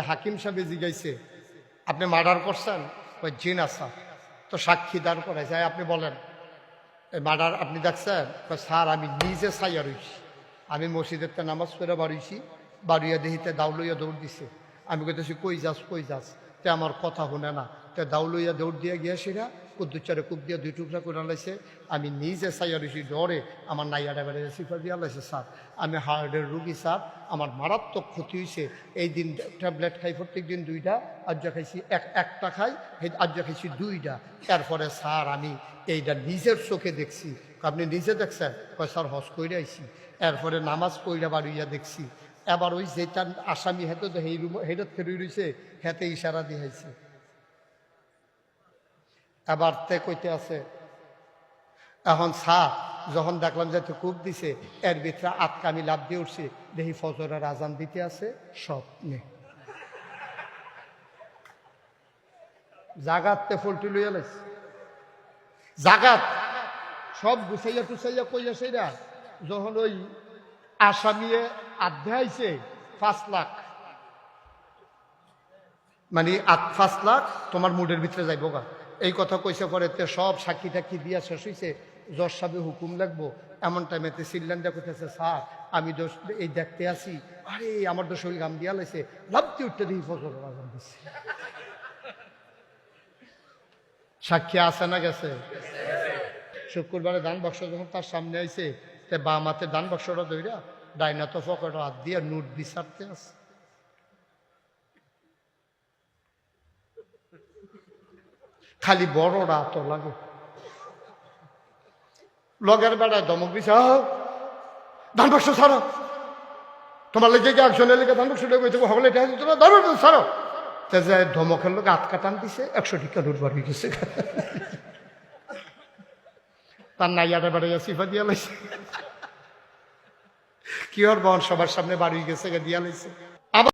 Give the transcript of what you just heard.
হাকিম সাহেব জিজ্ঞাসে, আপনি মার্ডার করছেন? ওই জিন আসা তো সাক্ষী দাঁড় করাই যায়, আপনি বলেন এই মার্ডার আপনি দেখছেন? স্যার আমি নিজে ছাইয়া রইছি, আমি মসজিদের নামাজ পড়ে বাড়িছি, বাড়িয়া দেহিতে দাউলইয়া দৌড় দিছে। আমি কইতেছি কই যাস, তে আমার কথা শুনে না, তে দাউলইয়া দৌড় দিয়ে গিয়েছিরা কুদ্দুচারে কূপ দিয়ে 2 টুকরা করে লাইছে। আমি নিজে ছাইয়া রইছি ডরে, আমার নাইয়াটা বেড়ে সিফা দিয়া লাইছে। স্যার আমি হার্টের রুগী স্যার, আমার মারাত্মক ক্ষতি হয়েছে। এই দিন ট্যাবলেট খাই প্রত্যেক দিন 2টা, আজ্জা খাইছি একটা খাই, আজ্জা খাইছি 2টা। এরপরে স্যার আমি এইটা নিজের চোখে দেখছি। আপনি নিজে দেখছেন? কয় স্যার হজ কইরা আইছি, এরপরে নামাজ পড়া বাড়িয়া দেখছি। এবার ওই যেটা আসামি হেতে তো এই রুম হেডত ফেরি রয়েছে, হেতে ইশারা দিয়েছে। এবার তে কইতে আছে, এখন স্যার যখন দেখলাম যে কূপ দিছে, এর ভিতরে আটকা আমি লাভ দিয়ে উঠছি, দেখি ফজরের আজান দিতে আছে স্বপ্নে। জাগাতে ফলটি লইয়া লাইছে, জাগাত সব গুছাইয়া টুছাইয়া কইয়া সেইরা যখন ওই আসামিয়ে আধ্যে আইছে 5 লাখ, মানে 5 লাখ তোমার মুডের ভিতরে যাইব গা, এই কথা কইছে। পরে তে সব সাক্ষী টাক্ষী দিয়া শেষ হয়েছে, জজ সাহেব হুকুম লাগবো। এমন টাইমেতে সিল্লান্ডা কইতেছে, স্যার আমি দোষ এই দেখতে আসি, আরে আমার তো শরীর গাম দিয়া লাইছে, লাভতে উঠতে দেখি ফজরের আজান দিচ্ছে। সাক্ষী আছে না গেছে? শুক্রবারে দান বাক্স যখন তার সামনে আইছে, তে বাম হাতে দান বাক্সটা ধইরা ডাইনা তো পকেটে হাত দিয়া নোট বিচারতে আছে। খালি বড় রাত লাগে, লগের বেড়ায় ধমক দিছে, দান বাক্স ছাড়ো, তোমার লেগে একজনের লেগে দান বাক্সটা বইতে হলে ছাড়ো। ধমকের লোক হাত কাটান দিছে, 100 টাকা নোট বার হয়ে গেছে। তার নাইয়াটা বেড়াইয়া সিফা দিয়া লাইছে, কি ওর বোন সবার সামনে বাড়ি গেছে দিয়া লাইছে।